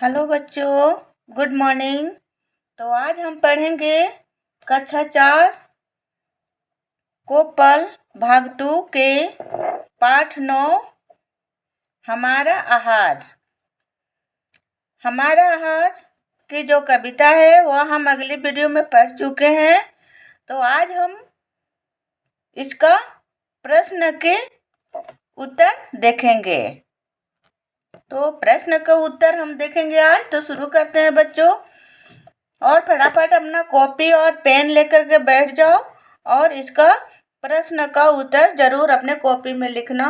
Hello बच्चों, good morning. तो आज हम पढ़ेंगे कक्षा 4 कोपल भाग 2 के पाठ 9 हमारा आहार। हमारा आहार की जो कविता है वह हम अगली वीडियो में पढ़ चुके हैं। तो आज हम इसका प्रश्न के उत्तर देखेंगे। तो प्रश्न का उत्तर हम देखेंगे आज। तो शुरू करते हैं बच्चों, और फटाफट अपना कॉपी और पेन लेकर के बैठ जाओ और इसका प्रश्न का उत्तर जरूर अपने कॉपी में लिखना।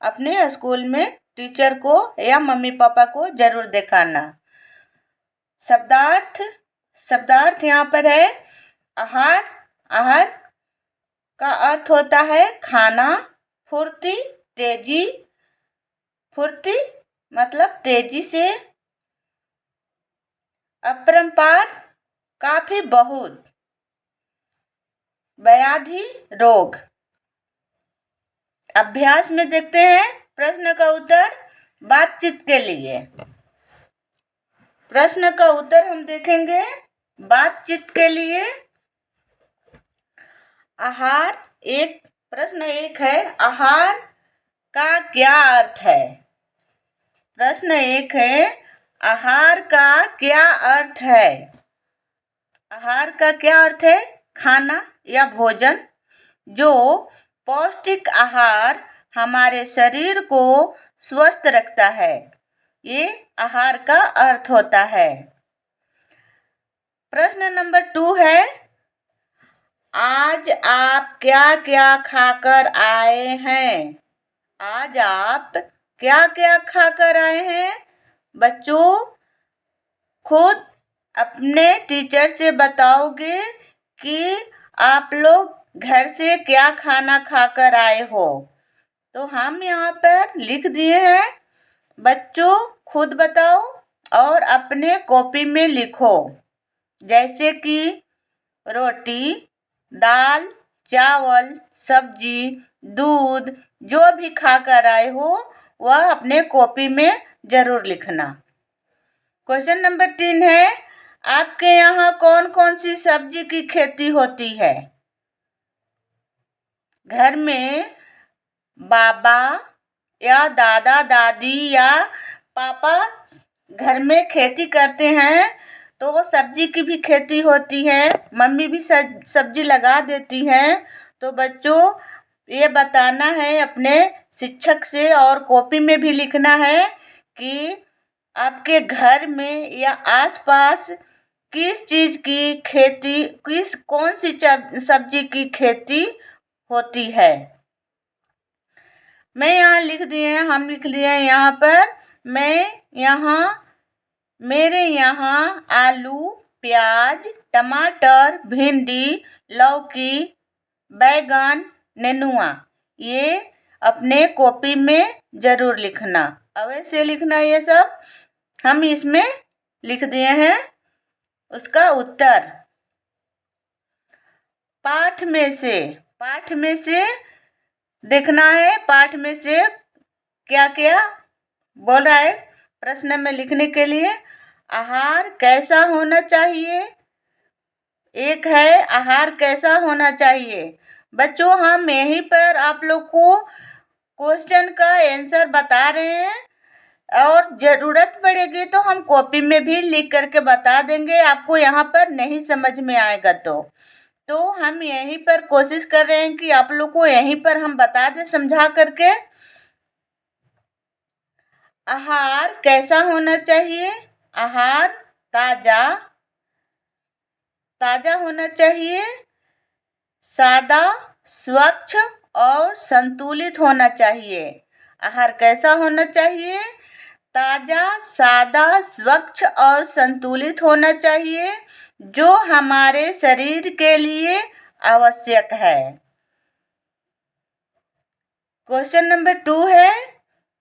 अपने स्कूल में टीचर को या मम्मी पापा को जरूर दिखाना। शब्दार्थ यहाँ पर है आहार। आहार का अर्थ होता है खाना। फुर्ती, तेजी। फुर्ती मतलब तेजी से। अपरंपार काफी, बहुत। व्याधि, रोग। अभ्यास में देखते हैं प्रश्न का उत्तर बातचीत के लिए। प्रश्न का उत्तर हम देखेंगे बातचीत के लिए। आहार एक, प्रश्न एक है आहार का क्या अर्थ है। प्रश्न एक है आहार का क्या अर्थ है। आहार का क्या अर्थ है? खाना या भोजन। जो पौष्टिक आहार हमारे शरीर को स्वस्थ रखता है, ये आहार का अर्थ होता है। प्रश्न नंबर 2 है आज आप क्या क्या खाकर आए हैं। आज आप क्या क्या खाकर आए हैं? बच्चों खुद अपने टीचर से बताओगे कि आप लोग घर से क्या खाना खाकर आए हो। तो हम यहाँ पर लिख दिए हैं, बच्चों खुद बताओ और अपने कॉपी में लिखो। जैसे कि रोटी, दाल, चावल, सब्जी, दूध, जो भी खाकर आए हो वह अपने कॉपी में जरूर लिखना। क्वेश्चन नंबर 3 है आपके यहाँ कौन कौन सी सब्जी की खेती होती है। घर में बाबा या दादा दादी या पापा घर में खेती करते हैं, तो सब्जी की भी खेती होती है। मम्मी भी सब्जी लगा देती हैं। तो बच्चों ये बताना है अपने शिक्षक से और कॉपी में भी लिखना है कि आपके घर में या आसपास किस चीज की खेती, कौन सी सब्जी की खेती होती है। मैं यहाँ लिख दिए हैं, हम लिख लिए हैं यहाँ पर। मेरे यहाँ आलू, प्याज, टमाटर, भिंडी, लौकी, बैगन, नेनुआ, ये अपने कॉपी में जरूर लिखना। अवश्य लिखना ये सब। हम इसमें लिख दिए हैं उसका उत्तर। पाठ में से देखना है, पाठ में से क्या क्या बोल रहा है प्रश्न में लिखने के लिए। आहार कैसा होना चाहिए। एक है आहार कैसा होना चाहिए। बच्चों हम यहीं पर आप लोग को क्वेश्चन का आंसर बता रहे हैं और जरूरत पड़ेगी तो हम कॉपी में भी लिख करके बता देंगे आपको, यहाँ पर नहीं समझ में आएगा तो हम यहीं पर कोशिश कर रहे हैं कि आप लोग को यहीं पर हम बता दें समझा करके। आहार कैसा होना चाहिए। आहार ताजा होना चाहिए, सादा, स्वच्छ और संतुलित होना चाहिए। आहार कैसा होना चाहिए? ताजा, सादा, स्वच्छ और संतुलित होना चाहिए, जो हमारे शरीर के लिए आवश्यक है। क्वेश्चन नंबर 2 है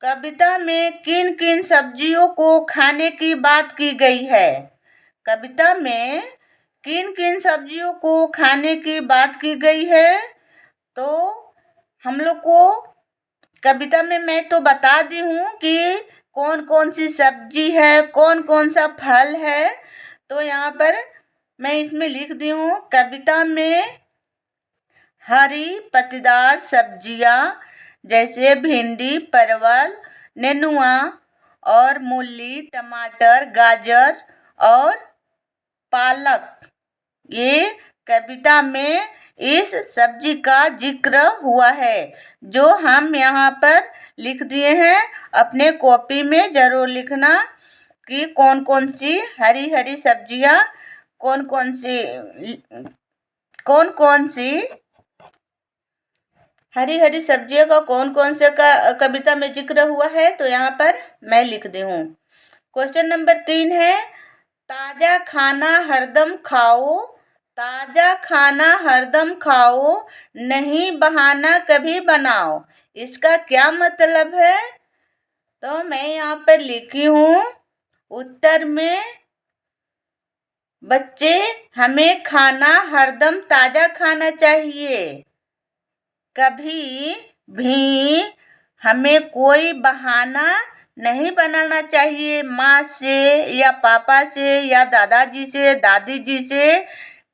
कविता में किन किन सब्जियों को खाने की बात की गई है। कविता में किन किन सब्जियों को खाने की बात की गई है। तो हम लोग को कविता में मैं तो बता दी हूँ कि कौन कौन सी सब्जी है, कौन कौन सा फल है। तो यहाँ पर मैं इसमें लिख दी हूँ, कविता में हरी पत्तेदार सब्जियाँ जैसे भिंडी, परवल, नेनुआ और मूली, टमाटर, गाजर और पालक, ये कविता में इस सब्जी का जिक्र हुआ है, जो हम यहाँ पर लिख दिए हैं। अपने कॉपी में जरूर लिखना कि कौन कौन सी हरी हरी सब्जियाँ, कौन कौन सी हरी हरी सब्जियों का कौन कौन से का कविता में जिक्र हुआ है। तो यहाँ पर मैं लिख दी हूँ। क्वेश्चन नंबर 3 है, ताजा खाना हरदम खाओ, ताजा खाना हरदम खाओ, नहीं बहाना कभी बनाओ। इसका क्या मतलब है? तो मैं यहाँ पर लिखी हूँ, उत्तर में बच्चे हमें खाना हरदम ताजा खाना चाहिए, कभी भी हमें कोई बहाना नहीं बनाना चाहिए माँ से या पापा से या दादाजी से, दादी जी से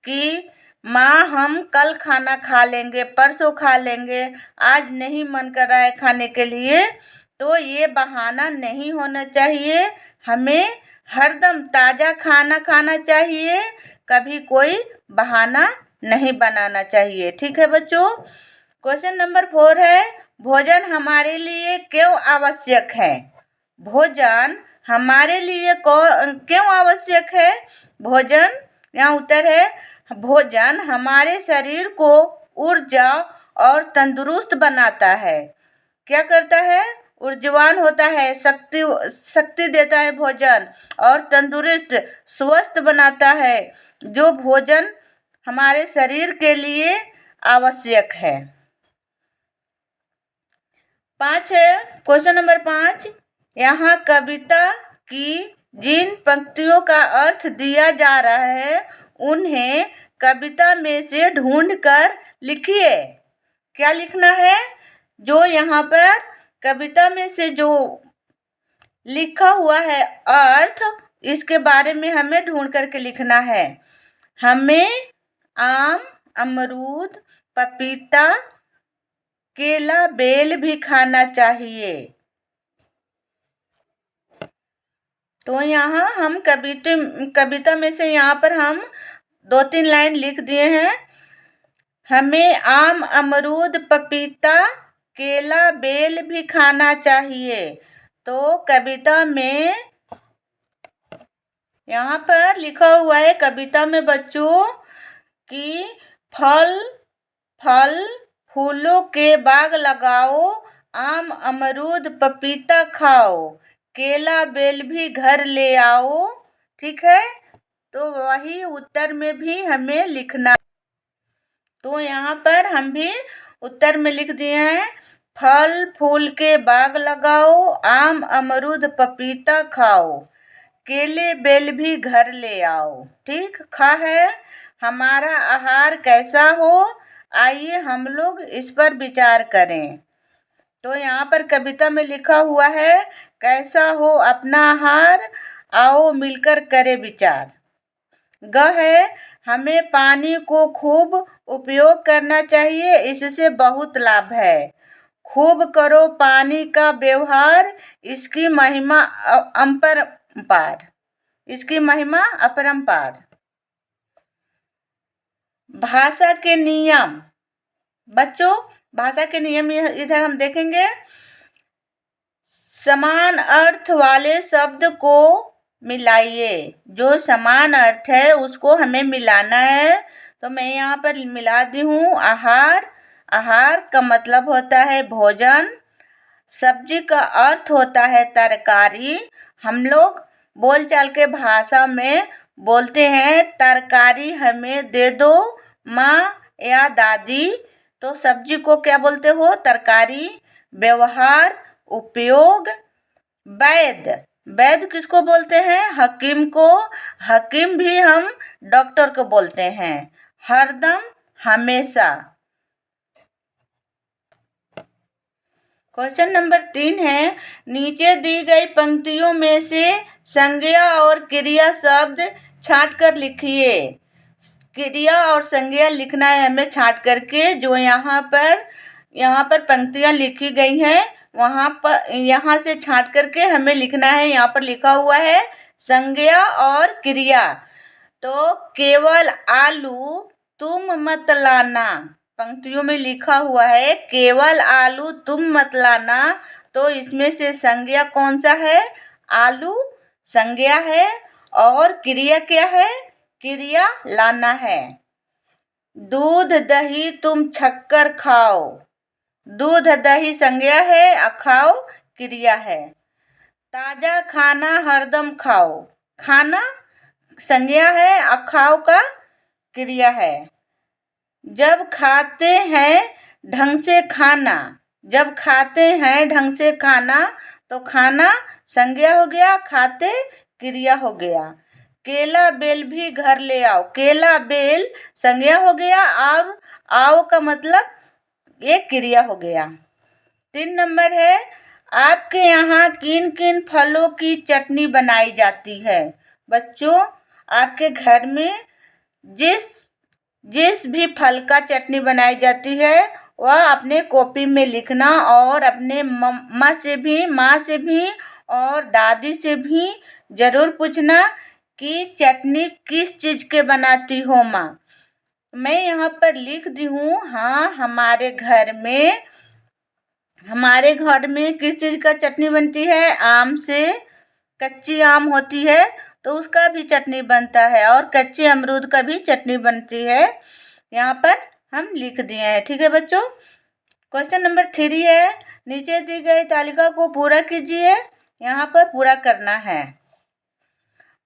कि माँ हम कल खाना खा लेंगे, परसों खा लेंगे, आज नहीं मन कर रहा है खाने के लिए। तो ये बहाना नहीं होना चाहिए, हमें हरदम ताज़ा खाना खाना चाहिए, कभी कोई बहाना नहीं बनाना चाहिए। ठीक है बच्चों। क्वेश्चन नंबर 4 है, भोजन हमारे लिए क्यों आवश्यक है? भोजन हमारे लिए क्यों आवश्यक है? भोजन, यहाँ उत्तर है, भोजन हमारे शरीर को ऊर्जा और तंदुरुस्त बनाता है। क्या करता है? ऊर्जावान होता है, शक्ति देता है भोजन, और तंदुरुस्त स्वस्थ बनाता है, जो भोजन हमारे शरीर के लिए आवश्यक है। 5 है, क्वेश्चन नंबर 5, यहाँ कविता की जिन पंक्तियों का अर्थ दिया जा रहा है उन्हें कविता में से ढूंढकर लिखिए। क्या लिखना है? जो यहाँ पर कविता में से जो लिखा हुआ है अर्थ, इसके बारे में हमें ढूंढ करके लिखना है। हमें आम, अमरूद, पपीता, केला, बेल भी खाना चाहिए। तो यहाँ हम कविता में से यहाँ पर हम 2-3 लाइन लिख दिए हैं। हमें आम, अमरूद, पपीता, केला, बेल भी खाना चाहिए। तो कविता में यहाँ पर लिखा हुआ है, कविता में बच्चों कि फल फूलों के बाग लगाओ, आम, अमरूद, पपीता खाओ, केला, बेल भी घर ले आओ। ठीक है, तो वही उत्तर में भी हमें लिखना। तो यहाँ पर हम भी उत्तर में लिख दिए हैं, फल फूल के बाग लगाओ, आम, अमरूद, पपीता खाओ, केले, बेल भी घर ले आओ। ठीक, खा है हमारा आहार कैसा हो, आइए हम लोग इस पर विचार करें। तो यहाँ पर कविता में लिखा हुआ है, कैसा हो अपना आहार, आओ मिलकर करें विचार। ग है, हमें पानी को खूब उपयोग करना चाहिए, इससे बहुत लाभ है। खूब करो पानी का व्यवहार, इसकी महिमा अपरंपार, इसकी महिमा अपरंपार। भाषा के नियम, बच्चों भाषा के नियम इधर हम देखेंगे। समान अर्थ वाले शब्द को मिलाइए, जो समान अर्थ है उसको हमें मिलाना है। तो मैं यहाँ पर मिला दी हूँ, आहार, आहार का मतलब होता है भोजन, सब्जी का अर्थ होता है तरकारी। हम लोग बोलचाल के भाषा में बोलते हैं, तरकारी हमें दे दो माँ या दादी। तो सब्जी को क्या बोलते हो? तरकारी। व्यवहार, उपयोग। वैद्य, वैद्य किसको बोलते हैं? हकीम को। हकीम भी हम डॉक्टर को बोलते हैं। हरदम, हमेशा। क्वेश्चन नंबर 3 है, नीचे दी गई पंक्तियों में से संज्ञा और क्रिया शब्द छांट कर लिखिए। क्रिया और संज्ञा लिखना है हमें छांट करके। जो यहाँ पर पंक्तियाँ लिखी गई हैं यहाँ से छांट करके हमें लिखना है। यहाँ पर लिखा हुआ है संज्ञा और क्रिया। तो केवल आलू तुम मत लाना, पंक्तियों में लिखा हुआ है केवल आलू तुम मत लाना। तो इसमें से संज्ञा कौन सा है? आलू संज्ञा है और क्रिया क्या है? क्रिया लाना है। दूध दही तुम छक्कर खाओ, दूध दही संज्ञा है, खाओ क्रिया है। ताजा खाना हरदम खाओ, खाना संज्ञा है, खाओ का क्रिया है। जब खाते हैं ढंग से खाना, जब खाते हैं ढंग से खाना, तो खाना संज्ञा हो गया, खाते क्रिया हो गया। केला बेल भी घर ले आओ, केला बेल संज्ञा हो गया और आओ का मतलब ये क्रिया हो गया। 3 नंबर है, आपके यहाँ किन किन फलों की चटनी बनाई जाती है? बच्चों, आपके घर में जिस भी फल का चटनी बनाई जाती है वह अपने कॉपी में लिखना और अपने माँ से भी और दादी से भी ज़रूर पूछना कि चटनी किस चीज़ के बनाती हो माँ। मैं यहाँ पर लिख दी हूँ। हाँ, हमारे घर में किस चीज़ का चटनी बनती है? आम से, कच्ची आम होती है तो उसका भी चटनी बनता है और कच्चे अमरूद का भी चटनी बनती है। यहाँ पर हम लिख दिए हैं। ठीक है बच्चों। क्वेश्चन नंबर 3 है, नीचे दी गई तालिका को पूरा कीजिए। यहाँ पर पूरा करना है।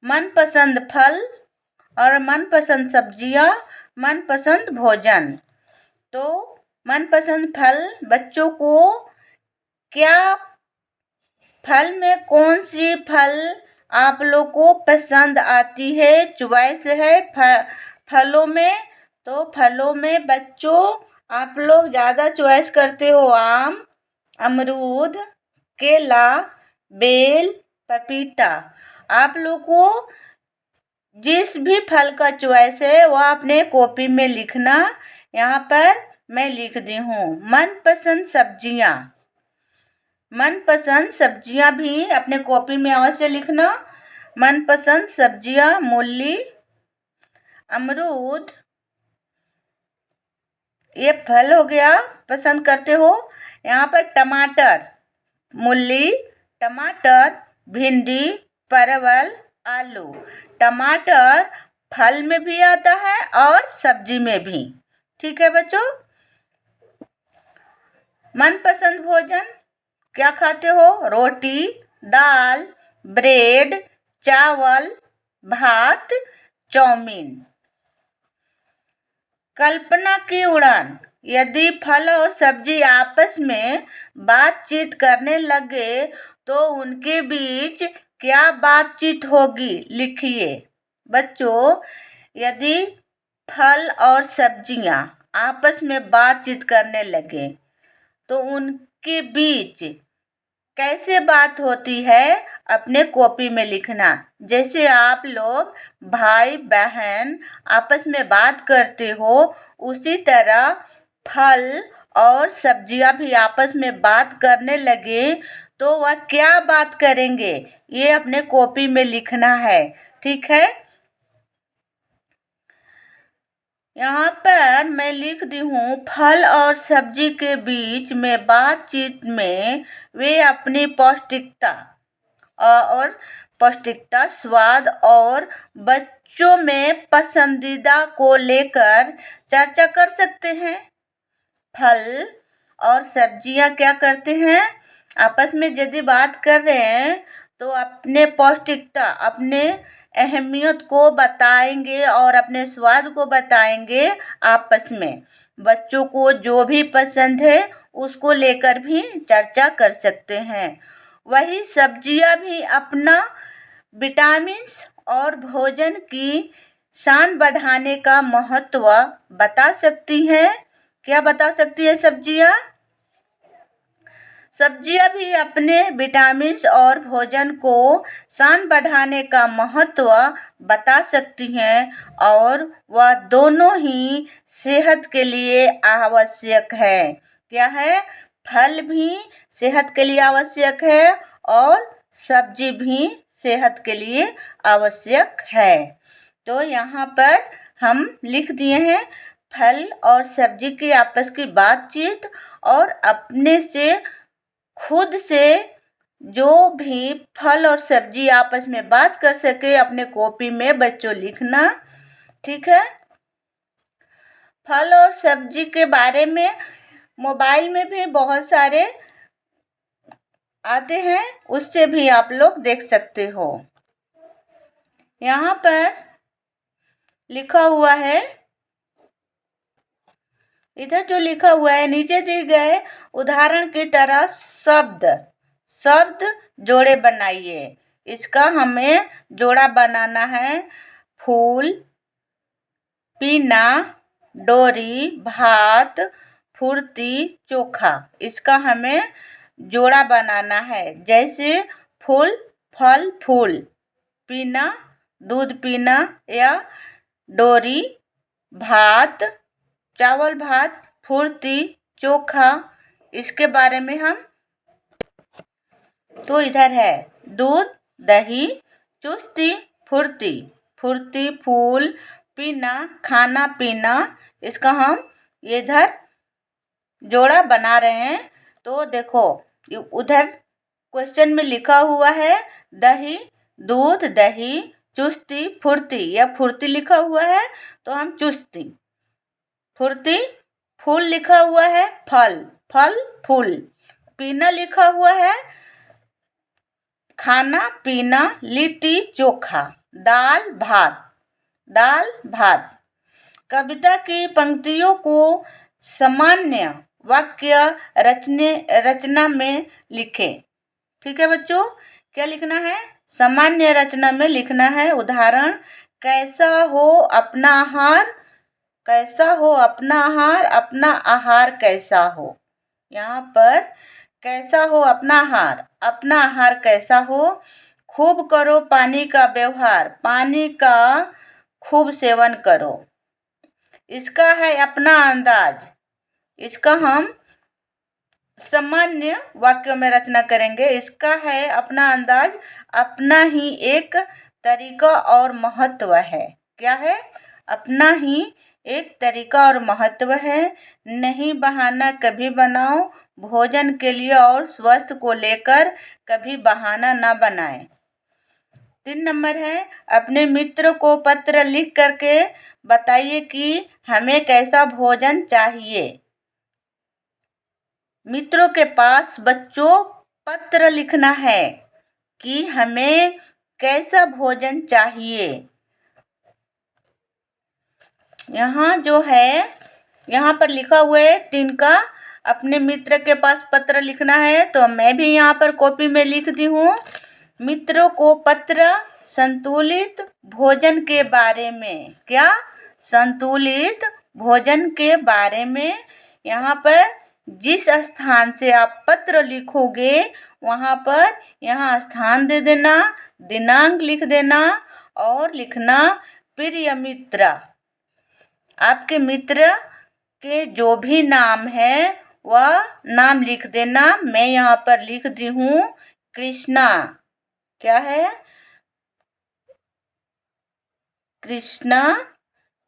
मनपसंद फल और मनपसंद सब्जियाँ, मनपसंद भोजन। तो मनपसंद फल, बच्चों को क्या फल में कौन सी फल आप लोग को पसंद आती है, चॉइस है फलों में? तो फलों में बच्चों आप लोग ज़्यादा चॉइस करते हो आम, अमरूद, केला, बेल, पपीता। आप लोग को जिस भी फल का चॉइस है वह अपने कॉपी में लिखना। यहाँ पर मैं लिख दी हूँ मनपसंद सब्जियाँ। मनपसंद सब्जियाँ भी अपने कॉपी में अवश्य लिखना। मनपसंद सब्जियाँ मूली, अमरूद, ये फल हो गया, पसंद करते हो। यहाँ पर टमाटर, मूली, टमाटर, भिंडी, परवल, आलू। टमाटर फल में भी आता है और सब्जी में भी। ठीक है बच्चों। मनपसंद भोजन क्या खाते हो? रोटी, दाल, ब्रेड, चावल, भात, चाउमीन। कल्पना की उड़ान, यदि फल और सब्जी आपस में बातचीत करने लगे तो उनके बीच क्या बातचीत होगी? लिखिए। बच्चों, यदि फल और सब्जियां आपस में बातचीत करने लगे तो उनके बीच कैसे बात होती है अपने कॉपी में लिखना। जैसे आप लोग भाई बहन आपस में बात करते हो उसी तरह फल और सब्जियां भी आपस में बात करने लगे तो वह क्या बात करेंगे ये अपने कॉपी में लिखना है। ठीक है। यहाँ पर मैं लिख दी हूँ फल और सब्जी के बीच में बातचीत में वे अपनी पौष्टिकता, स्वाद और बच्चों में पसंदीदा को लेकर चर्चा कर सकते हैं। फल और सब्जियाँ क्या करते हैं? आपस में यदि बात कर रहे हैं तो अपने पौष्टिकता, अपने अहमियत को बताएंगे और अपने स्वाद को बताएंगे आपस में। बच्चों को जो भी पसंद है उसको लेकर भी चर्चा कर सकते हैं। वही सब्जियां भी अपना विटामिन्स और भोजन की शान बढ़ाने का महत्व बता सकती हैं। क्या बता सकती है सब्जियां? सब्जियां भी अपने विटामिन्स और भोजन को शान बढ़ाने का महत्व बता सकती हैं और वह दोनों ही सेहत के लिए आवश्यक है। क्या है? फल भी सेहत के लिए आवश्यक है और सब्जी भी सेहत के लिए आवश्यक है। तो यहाँ पर हम लिख दिए हैं फल और सब्जी की आपस की बातचीत और अपने से खुद से जो भी फल और सब्जी आपस में बात कर सके अपने कॉपी में बच्चों लिखना। ठीक है? फल और सब्जी के बारे में मोबाइल में भी बहुत सारे आते हैं, उससे भी आप लोग देख सकते हो। यहाँ पर लिखा हुआ है, इधर जो लिखा हुआ है नीचे दिए गए उदाहरण की तरह शब्द जोड़े बनाइए। इसका हमें जोड़ा बनाना है। फूल, पीना, डोरी, भात, फुर्ती, चोखा। इसका हमें जोड़ा बनाना है। जैसे फूल, फल, फूल, पीना, दूध पीना या डोरी, भात, चावल भात, फुर्ती, चोखा। इसके बारे में हम तो इधर है दूध, दही, चुस्ती, फुर्ती, फुर्ती, फूल, पीना, खाना पीना। इसका हम इधर जोड़ा बना रहे हैं। तो देखो उधर क्वेश्चन में लिखा हुआ है दही, दूध, दही, चुस्ती, फुर्ती या फुर्ती लिखा हुआ है तो हम चुस्ती, फुर्ती, फूल लिखा हुआ है फल, फल, फूल, पीना लिखा हुआ है खाना पीना, लिट्टी चोखा, दाल भात, दाल भात। कविता की पंक्तियों को सामान्य वाक्य रचना में लिखें। ठीक है बच्चों, क्या लिखना है? सामान्य रचना में लिखना है। उदाहरण, कैसा हो अपना आहार, कैसा हो अपना आहार, अपना आहार कैसा हो। यहाँ पर कैसा हो अपना आहार कैसा हो। खूब करो पानी का व्यवहार, पानी का खूब सेवन करो। इसका है अपना अंदाज, इसका हम सामान्य वाक्यों में रचना करेंगे। इसका है अपना अंदाज, अपना ही एक तरीका और महत्व है। क्या है? अपना ही एक तरीका और महत्व है। नहीं बहाना कभी बनाओ, भोजन के लिए और स्वास्थ्य को लेकर कभी बहाना ना बनाएं। 3 नंबर है, अपने मित्र को पत्र लिख करके बताइए कि हमें कैसा भोजन चाहिए। मित्रों के पास बच्चों पत्र लिखना है कि हमें कैसा भोजन चाहिए। यहाँ जो है यहाँ पर लिखा हुआ है तिनका अपने मित्र के पास पत्र लिखना है। तो मैं भी यहाँ पर कॉपी में लिख दी हूँ। मित्रों को पत्र संतुलित भोजन के बारे में। क्या? संतुलित भोजन के बारे में। यहाँ पर जिस स्थान से आप पत्र लिखोगे वहाँ पर यहाँ स्थान दे देना, दिनांक लिख देना और लिखना प्रिय मित्र। आपके मित्र के जो भी नाम है वह नाम लिख देना। मैं यहाँ पर लिख दी हूँ कृष्णा। क्या है? कृष्णा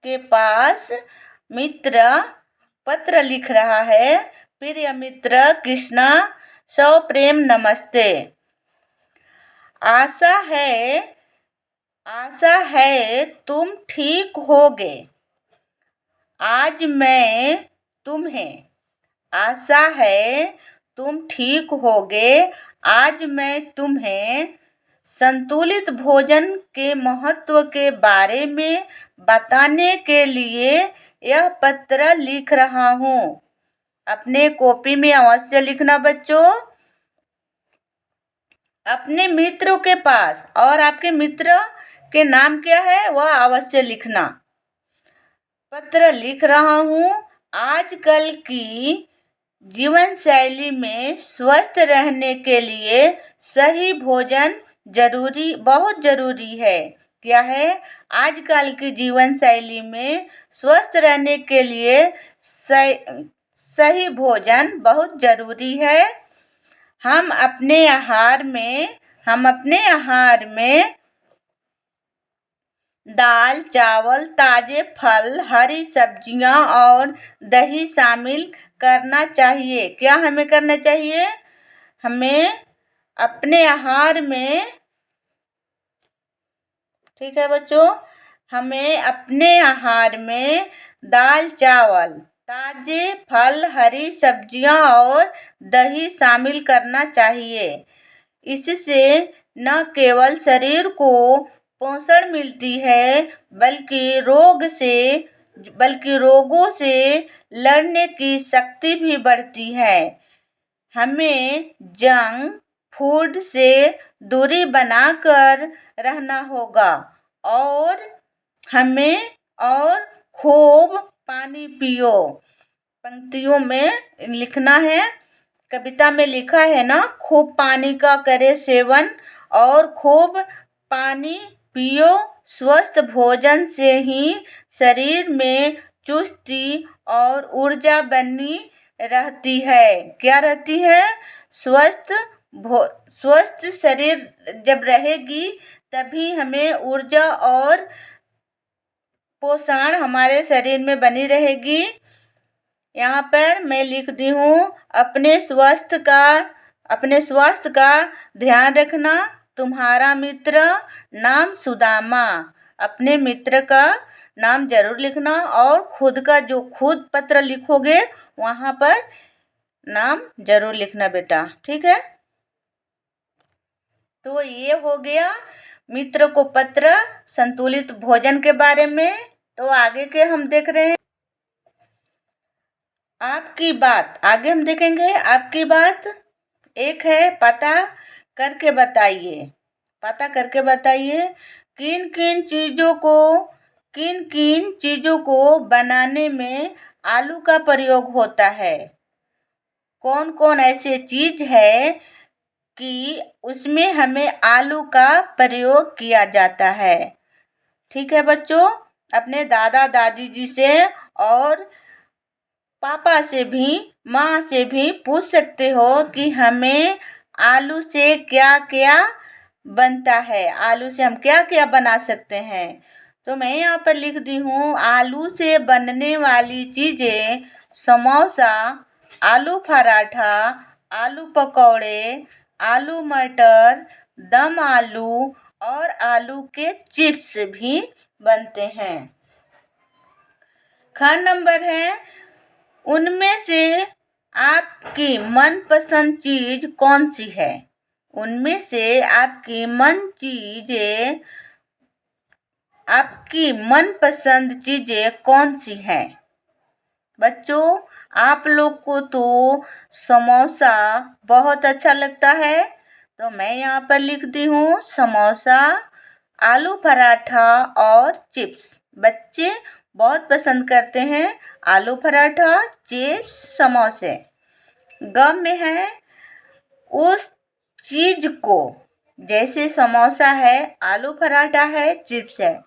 के पास मित्र पत्र लिख रहा है। प्रिय मित्र कृष्णा, सौ प्रेम नमस्ते। आशा है तुम ठीक होगे। आज मैं तुम्हें, आशा है तुम ठीक होगे। आज मैं तुम्हें संतुलित भोजन के महत्व के बारे में बताने के लिए यह पत्र लिख रहा हूँ। अपने कॉपी में अवश्य लिखना बच्चों। अपने मित्रों के पास और आपके मित्र के नाम क्या है वह अवश्य लिखना। पत्र लिख रहा हूँ आजकल की जीवन शैली में स्वस्थ रहने के लिए सही भोजन बहुत जरूरी है। क्या है? आजकल की जीवन शैली में स्वस्थ रहने के लिए सही भोजन बहुत जरूरी है। हम अपने आहार में दाल, चावल, ताजे फल, हरी सब्जियां और दही शामिल करना चाहिए। क्या हमें करना चाहिए? हमें अपने आहार में, ठीक है बच्चों, हमें अपने आहार में दाल, चावल, ताजे फल, हरी सब्जियां और दही शामिल करना चाहिए। इससे न केवल शरीर को पोषण मिलती है बल्कि रोगों से लड़ने की शक्ति भी बढ़ती है। हमें जंक फूड से दूरी बनाकर रहना होगा और खूब पानी पियो। पंक्तियों में लिखना है, कविता में लिखा है ना, खूब पानी का करे सेवन और खूब पानी पियो। स्वस्थ भोजन से ही शरीर में चुस्ती और ऊर्जा बनी रहती है। क्या रहती है? स्वस्थ शरीर जब रहेगी तभी हमें ऊर्जा और पोषण हमारे शरीर में बनी रहेगी। यहाँ पर मैं लिख दी हूँ, अपने स्वास्थ्य का ध्यान रखना। तुम्हारा मित्र नाम सुदामा। अपने मित्र का नाम जरूर लिखना और खुद का जो खुद पत्र लिखोगे वहाँ पर नाम जरूर लिखना बेटा, ठीक है? तो ये हो गया मित्र को पत्र, संतुलित भोजन के बारे में। तो आगे के हम देख रहे हैं आपकी बात। आगे हम देखेंगे आपकी बात। एक है पता करके बताइए किन किन चीजों को बनाने में आलू का प्रयोग होता है। कौन कौन ऐसे चीज है कि उसमें हमें आलू का प्रयोग किया जाता है। ठीक है बच्चों, अपने दादा दादी जी से और पापा से भी, माँ से भी पूछ सकते हो कि हमें आलू से क्या क्या बनता है, आलू से हम क्या क्या बना सकते हैं। तो मैं यहाँ पर लिख दी हूँ, आलू से बनने वाली चीज़ें समोसा, आलू पराठा, आलू पकौड़े, आलू मटर, दम आलू और आलू के चिप्स भी बनते हैं। खंड नंबर है, उनमें से आपकी मनपसंद चीज कौन सी है? उनमें से आपकी मनपसंद चीजें कौन सी हैं? बच्चों, आप लोग को तो समोसा बहुत अच्छा लगता है, तो मैं यहाँ पर लिख दी हूँ समोसा, आलू पराठा और चिप्स। बच्चे बहुत पसंद करते हैं आलू पराठा, चिप्स, समोसे। ग में है, उस चीज को, जैसे समोसा है, आलू पराठा है, चिप्स है,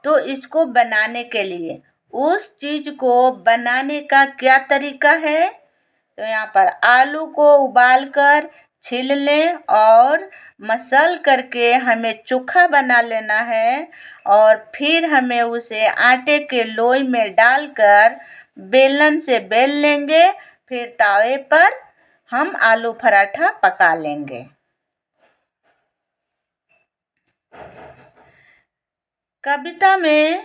तो इसको बनाने के लिए उस चीज को बनाने का क्या तरीका है? तो यहाँ पर आलू को उबालकर छील लें और मसल करके हमें चोखा बना लेना है और फिर हमें उसे आटे के लोई में डालकर बेलन से बेल लेंगे। फिर तावे पर हम आलू पराठा पका लेंगे। कविता में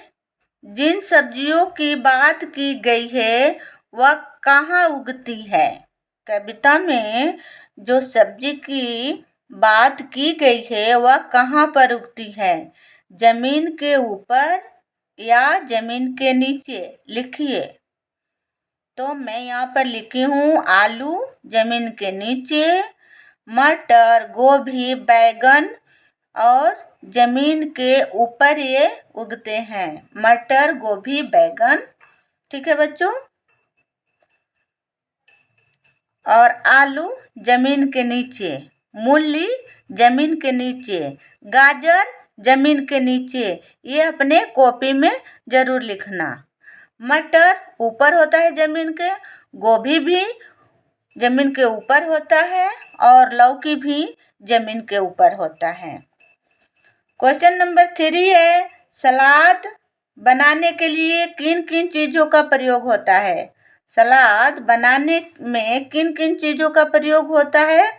जिन सब्जियों की बात की गई है वह कहाँ उगती है? कविता में जो सब्जी की बात की गई है वह कहाँ पर उगती है? जमीन के ऊपर या जमीन के नीचे? लिखिए। तो मैं यहाँ पर लिखी हूँ, आलू जमीन के नीचे, मटर, गोभी, बैगन और जमीन के ऊपर ये उगते हैं। मटर, गोभी, बैगन। ठीक है बच्चों। और आलू जमीन के नीचे, मूली जमीन के नीचे, गाजर जमीन के नीचे। ये अपने कॉपी में जरूर लिखना। मटर ऊपर होता है जमीन के, गोभी भी जमीन के ऊपर होता है और लौकी भी जमीन के ऊपर होता है। क्वेश्चन नंबर 3 है, सलाद बनाने के लिए किन किन चीज़ों का प्रयोग होता है? सलाद बनाने में किन किन चीज़ों का प्रयोग होता है?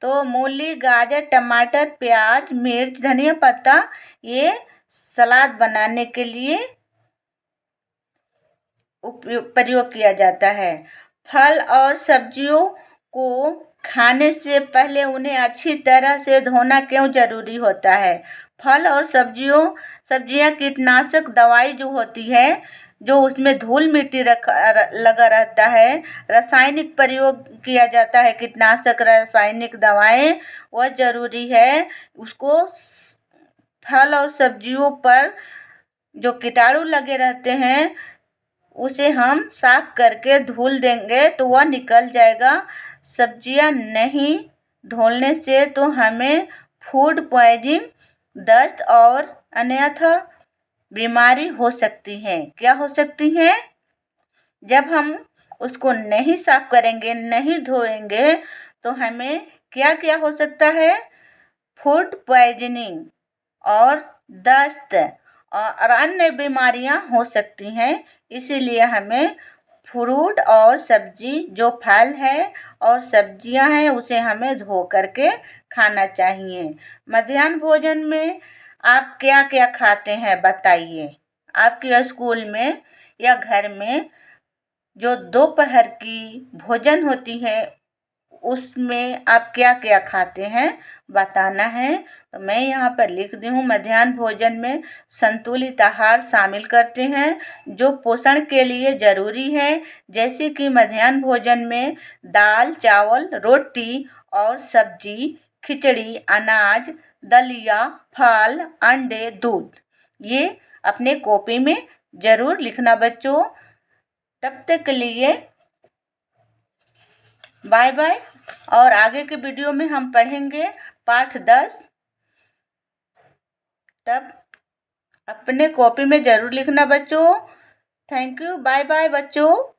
तो मूली, गाजर, टमाटर, प्याज, मिर्च, धनिया पत्ता, ये सलाद बनाने के लिए प्रयोग किया जाता है। फल और सब्जियों को खाने से पहले उन्हें अच्छी तरह से धोना क्यों जरूरी होता है? फल और सब्जियां कीटनाशक दवाई जो होती है, जो उसमें धूल मिट्टी लगा रहता है, रासायनिक प्रयोग किया जाता है, कीटनाशक रासायनिक दवाएं, वह जरूरी है। उसको फल और सब्जियों पर जो कीटाणु लगे रहते हैं उसे हम साफ करके धुल देंगे तो वह निकल जाएगा। सब्जियां नहीं धुलने से तो हमें फूड पॉइजनिंग, दस्त और अन्यथा बीमारी हो सकती है। क्या हो सकती है? जब हम उसको नहीं साफ करेंगे, नहीं धोएंगे तो हमें क्या क्या हो सकता है? फूड पॉइजनिंग और दस्त और अन्य बीमारियां हो सकती हैं। इसीलिए हमें फ्रूट और सब्जी, जो फल है और सब्जियां हैं, उसे हमें धो करके खाना चाहिए। मध्याह्न भोजन में आप क्या क्या खाते हैं बताइए। आपके स्कूल में या घर में जो दोपहर की भोजन होती है उसमें आप क्या क्या खाते हैं बताना है। तो मैं यहाँ पर लिख दी हूँ, मध्याह्न भोजन में संतुलित आहार शामिल करते हैं जो पोषण के लिए जरूरी है, जैसे कि मध्याह्न भोजन में दाल, चावल, रोटी और सब्जी, खिचड़ी, अनाज, दलिया, फल, अंडे, दूध। ये अपने कॉपी में जरूर लिखना बच्चों। तब तक के लिए बाय बाय। और आगे के वीडियो में हम पढ़ेंगे पाठ 10। तब अपने कॉपी में जरूर लिखना बच्चों। थैंक यू, बाय बाय बच्चों।